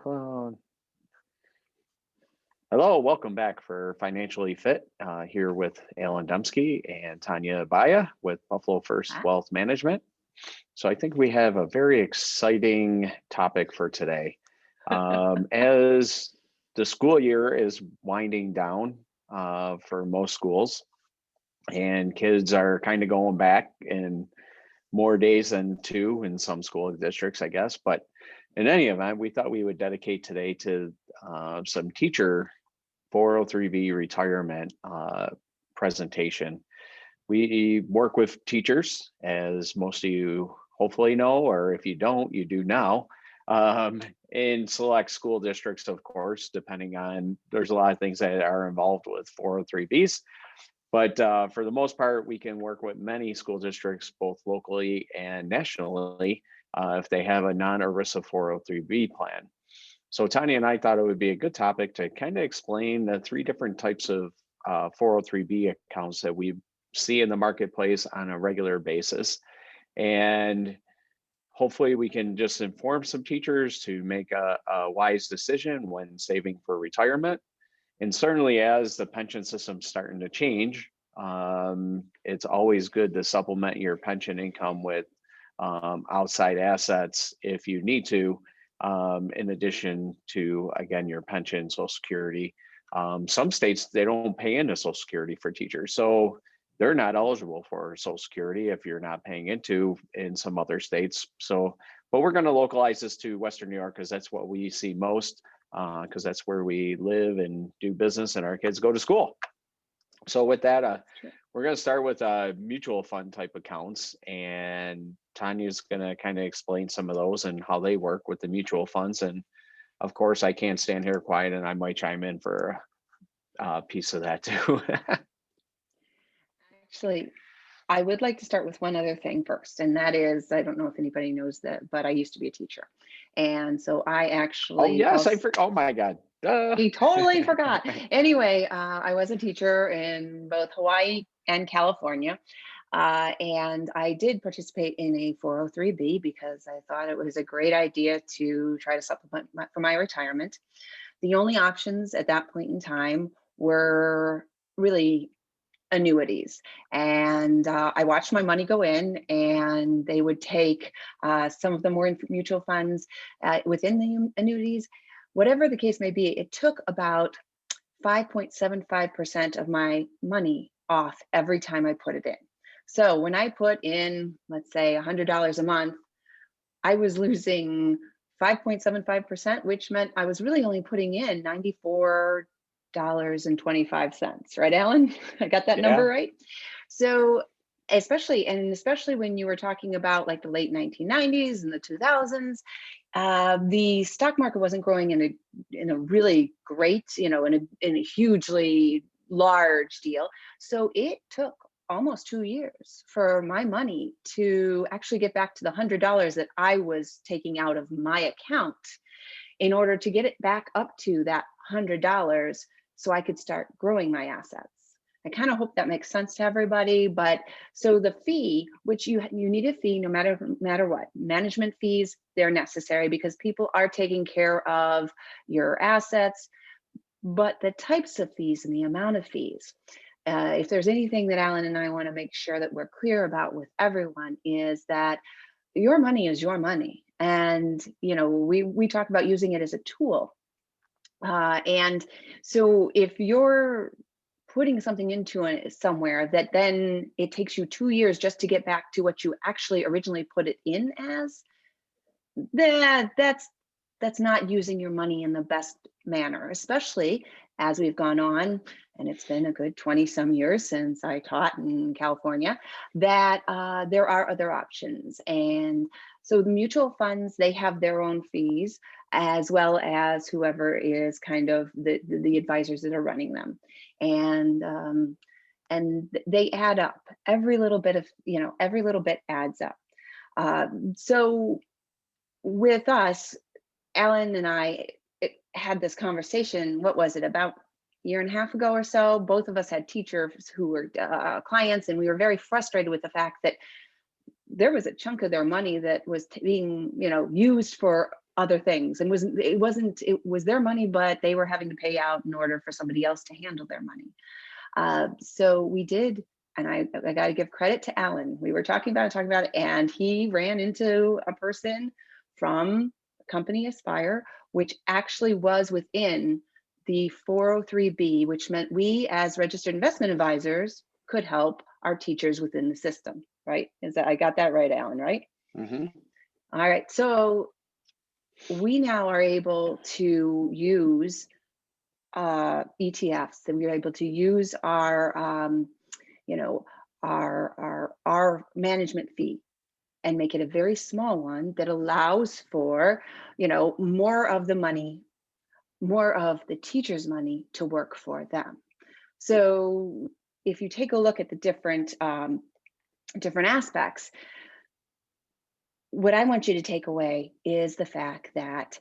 SoundCloud. Hello, welcome back for Financially Fit, here with Alan Dembski and Tanya Baya with Buffalo First Ah, Wealth Management. So I think we have a very exciting topic for today. As the school year is winding down for most schools, and kids are kind of going back in more days than two in some school districts, I guess. But in any event, we thought we would dedicate today to some teacher 403B retirement presentation. We work with teachers, as most of you hopefully know, or if you don't, you do now, in select school districts, of course, depending on, there's a lot of things that are involved with 403Bs. But for the most part, we can work with many school districts, both locally and nationally, if they have a non-ERISA 403B plan. So Tanya and I thought it would be a good topic to kind of explain the three different types of 403B accounts that we see in the marketplace on a regular basis. And hopefully we can just inform some teachers to make a wise decision when saving for retirement. And certainly as the pension system's starting to change, it's always good to supplement your pension income with outside assets if you need to, in addition to, again, your pension, Social Security. Some states, they don't pay into Social Security for teachers. So they're not eligible for Social Security if you're not paying into in some other states. So, but we're going to localize this to Western New York because that's what we see most, because that's where we live and do business and our kids go to school. So with that, sure. we're going to start with mutual fund type accounts, and Tanya's going to kind of explain some of those and how they work with the mutual funds. And of course, I can't stand here quiet, and I might chime in for a piece of that too. Actually, I would like to start with one other thing first, and that is, I don't know if anybody knows that, but I used to be a teacher. And so I Oh actually yes, I also, forgot. Oh my God. he totally forgot. Anyway, I was a teacher in both Hawaii and California. And I did participate in a 403B because I thought it was a great idea to try to supplement for my retirement. The only options at that point in time were really annuities. And I watched my money go in, and they would take, some of them were in mutual funds within the annuities. Whatever the case may be, it took about 5.75% of my money off every time I put it in. So when I put in, let's say $100 a month, I was losing 5.75%, which meant I was really only putting in $94.25, right, Alan? I got that number Yeah. right? So especially when you were talking about like the late 1990s and the 2000s, the stock market wasn't growing in a really great, in a hugely large deal. So it took almost 2 years for my money to actually get back to the $100 that I was taking out of my account in order to get it back up to that $100 so I could start growing my assets. I kind of hope that makes sense to everybody. But so the fee, which you need a fee no matter what, management fees, they're necessary because people are taking care of your assets. But the types of fees and the amount of fees, if there's anything that Alan and I want to make sure that we're clear about with everyone, is that your money is your money. And, we talk about using it as a tool. And so if you're putting something into somewhere that then it takes you 2 years just to get back to what you actually originally put it in as, that's not using your money in the best manner, especially as we've gone on, and it's been a good 20 some years since I taught in California, that there are other options. And so the mutual funds, they have their own fees, as well as whoever is kind of the advisors that are running them. And they add up. Every little bit adds up. So with us, Alan and I had this conversation, what was it, about a year and a half ago or so? Both of us had teachers who were clients, and we were very frustrated with the fact that there was a chunk of their money that was being, used for other things, and it was their money, but they were having to pay out in order for somebody else to handle their money. So we did, and I got to give credit to Alan. We were talking about it, and he ran into a person from company Aspire, which actually was within the 403B, which meant we as registered investment advisors could help our teachers within the system, right? Is that, I got that right, Alan, right? Mm-hmm. All right. So we now are able to use ETFs, and we're able to use our, you know, our management fee and make it a very small one that allows for, more of the money, more of the teacher's money to work for them. So if you take a look at the different aspects, what I want you to take away is the fact that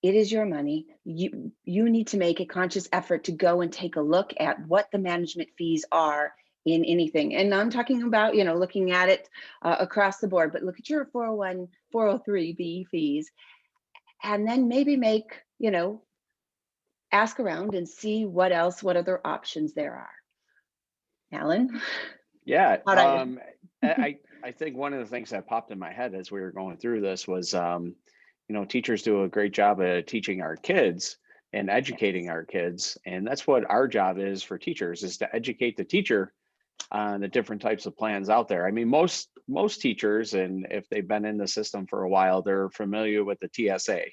it is your money. You need to make a conscious effort to go and take a look at what the management fees are in anything. And I'm talking about, looking at it across the board, but look at your 401, 403B fees, and then maybe make, ask around and see what other options there are. Alan? Yeah. How'd I do? I think one of the things that popped in my head as we were going through this was, teachers do a great job of teaching our kids and educating Yes. our kids. And that's what our job is for teachers, is to educate the teacher on the different types of plans out there. I mean, most teachers, and if they've been in the system for a while, they're familiar with the TSA.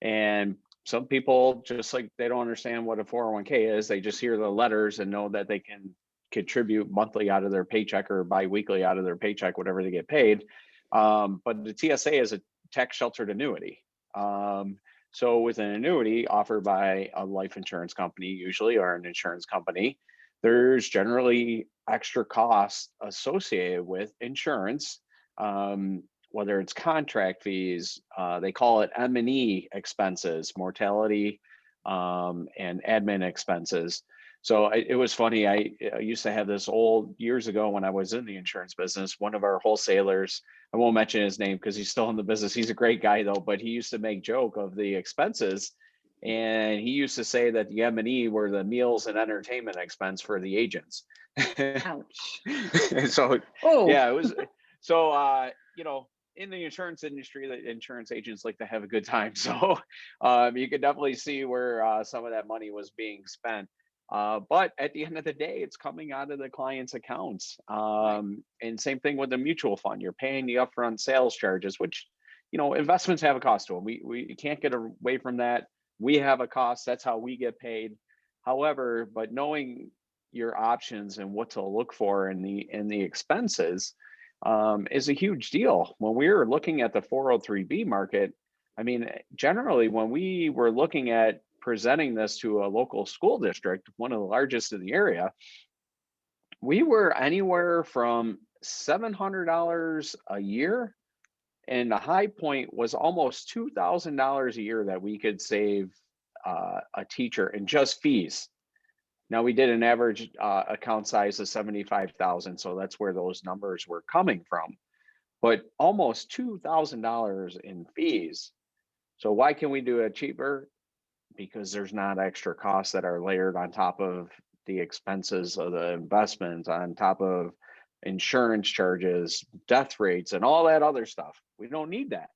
And some people, just like they don't understand what a 401k is, they just hear the letters and know that they can contribute monthly out of their paycheck or biweekly out of their paycheck, whatever they get paid. But the TSA is a tax sheltered annuity. So with an annuity offered by a life insurance company, usually, or an insurance company, there's generally extra costs associated with insurance, whether it's contract fees, they call it M&E expenses, mortality, and admin expenses. So it was funny. I used to have this years ago when I was in the insurance business, one of our wholesalers, I won't mention his name because he's still in the business. He's a great guy though, but he used to make joke of the expenses. And he used to say that the M&E were the meals and entertainment expense for the agents. Ouch. So Oh, yeah, it was, so, in the insurance industry, the insurance agents like to have a good time. So you could definitely see where some of that money was being spent. But at the end of the day, it's coming out of the client's accounts. right. And same thing with the mutual fund. You're paying the upfront sales charges, which, investments have a cost to them. We can't get away from that. We have a cost. That's how we get paid. However, but knowing your options and what to look for in the expenses is a huge deal. When we were looking at the 403B market, I mean, generally, when we were looking at presenting this to a local school district, one of the largest in the area, we were anywhere from $700 a year, and the high point was almost $2,000 a year that we could save a teacher in just fees. Now we did an average account size of 75,000, so that's where those numbers were coming from. But almost $2,000 in fees. So why can we do it cheaper? Because there's not extra costs that are layered on top of the expenses of the investment, on top of insurance charges, death rates, and all that other stuff. We don't need that.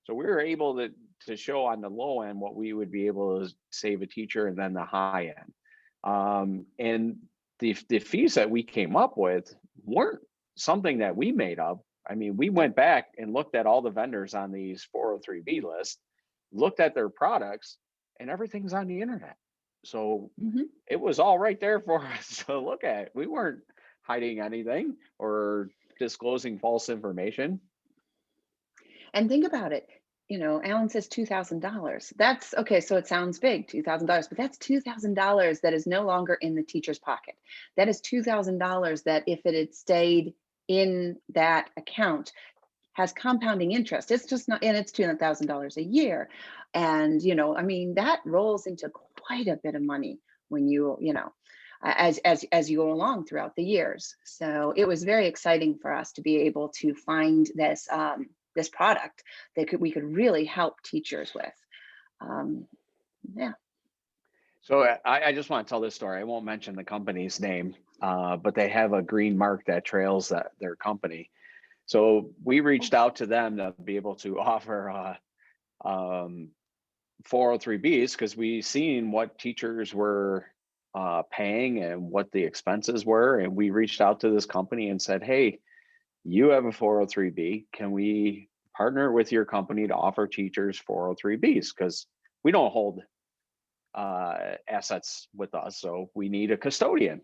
So we were able to show on the low end what we would be able to save a teacher, and then the high end. And the fees that we came up with weren't something that we made up. I mean, we went back and looked at all the vendors on these 403B lists, looked at their products, and everything's on the internet. So Mhm. it was all right there for us to look at. We weren't hiding anything or disclosing false information. And think about it. Alan says $2,000. That's okay. So it sounds big, $2,000, but that's $2,000 that is no longer in the teacher's pocket. That is $2,000 that, if it had stayed in that account, has compounding interest. It's just not, and it's $200,000 a year. And, that rolls into quite a bit of money when as you go along throughout the years. So it was very exciting for us to be able to find this, this product that we could really help teachers with. Um, yeah. So I just want to tell this story. I won't mention the company's name, but they have a green mark that trails their company. So we reached out to them to be able to offer 403Bs because we seen what teachers were paying and what the expenses were. And we reached out to this company and said, hey, you have a 403B. Can we partner with your company to offer teachers 403Bs? Because we don't hold assets with us. So we need a custodian.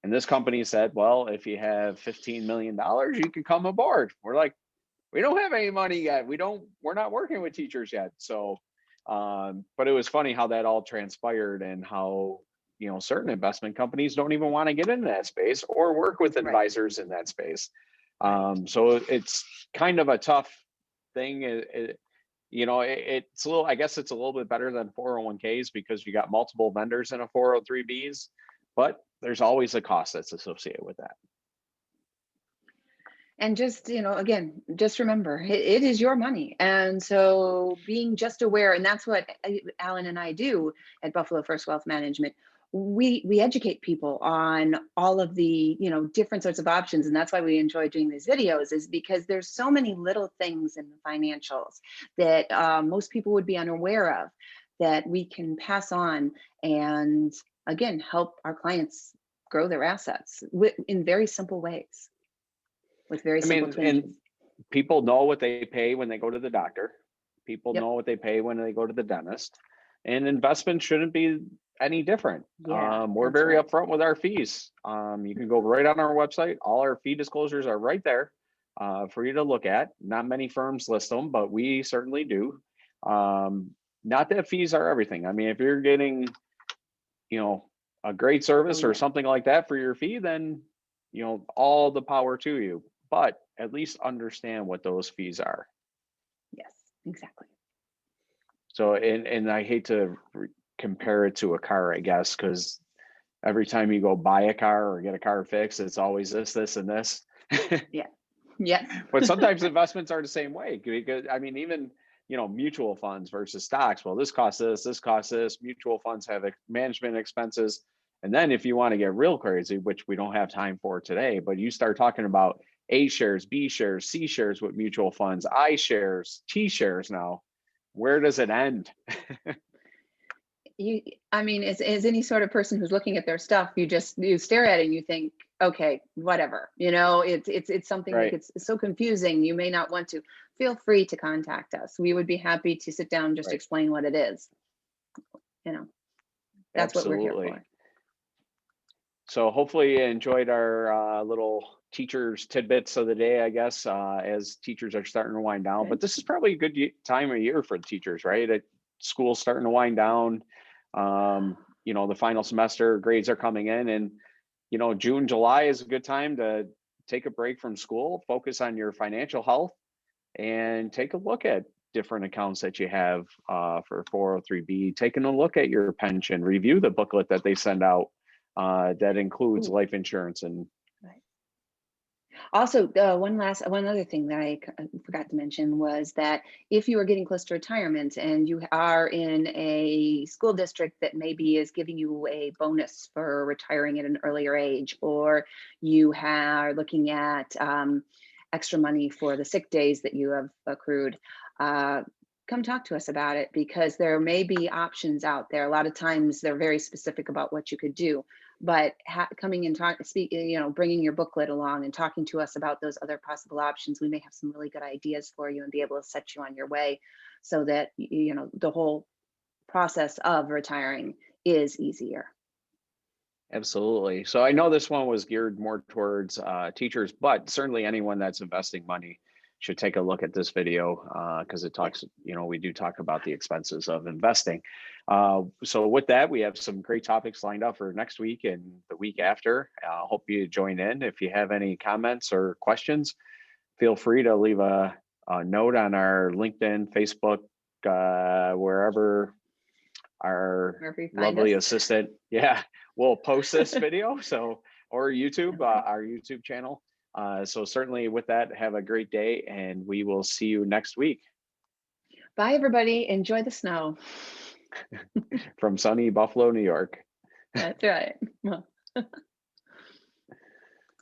And this company said, well, if you have $15 million, you can come aboard. We're like, we don't have any money yet. We're not working with teachers yet. So, but it was funny how that all transpired and how, certain investment companies don't even want to get into that space or work with advisors in that space. So it's kind of a tough thing. It's a little, I guess it's a little bit better than 401ks because you got multiple vendors in a 403Bs, but there's always a cost that's associated with that. And just, again, just remember, it is your money. And so being just aware, and that's what Alan and I do at Buffalo First Wealth Management. We educate people on all of the, different sorts of options. And that's why we enjoy doing these videos, is because there's so many little things in the financials that most people would be unaware of that we can pass on and, again, help our clients grow their assets in very simple ways. With very simple changes. And people know what they pay when they go to the doctor. People know what they pay when they go to the dentist. And investment shouldn't be any different. We're very upfront with our fees. You can go right on our website. All our fee disclosures are right there for you to look at. Not many firms list them, but we certainly do. Not that fees are everything. I mean, if you're getting, a great service or something like that for your fee, then, all the power to you. But at least understand what those fees are. Yes, exactly. So, and I hate to compare it to a car, I guess, because every time you go buy a car or get a car fixed, it's always this, and this. Yeah. But sometimes investments are the same way. Because, I mean, even, mutual funds versus stocks. Well, this costs this costs this. Mutual funds have management expenses. And then if you want to get real crazy, which we don't have time for today, but you start talking about A shares, B shares, C shares with mutual funds, I shares, T shares now, where does it end? As any sort of person who's looking at their stuff, you stare at it and you think, okay, whatever, it's something that gets so confusing. You may not want to. Feel free to contact us. We would be happy to sit down and just explain what it is. That's what we're here for. So hopefully you enjoyed our little teachers tidbits of the day, I guess, as teachers are starting to wind down. But this is probably a good time of year for the teachers, right? School's starting to wind down. The final semester grades are coming in, and June, July is a good time to take a break from school, focus on your financial health, and take a look at different accounts that you have for 403B, taking a look at your pension, review the booklet that they send out that includes life insurance. And also, one other thing that I forgot to mention was that if you are getting close to retirement and you are in a school district that maybe is giving you a bonus for retiring at an earlier age, or you are looking at extra money for the sick days that you have accrued, come talk to us about it, because there may be options out there. A lot of times they're very specific about what you could do, but coming and bringing your booklet along and talking to us about those other possible options, we may have some really good ideas for you and be able to set you on your way so that, the whole process of retiring is easier. Absolutely. So I know this one was geared more towards teachers, but certainly anyone that's investing money should take a look at this video because it talks, we do talk about the expenses of investing. So with that, we have some great topics lined up for next week and the week after. Hope you join in. If you have any comments or questions, feel free to leave a note on our LinkedIn, Facebook, wherever our lovely assistant, we'll post this video. So, or YouTube, our YouTube channel. So certainly with that, have a great day, and we will see you next week Bye, everybody. Enjoy the snow. from sunny Buffalo, New York. That's right.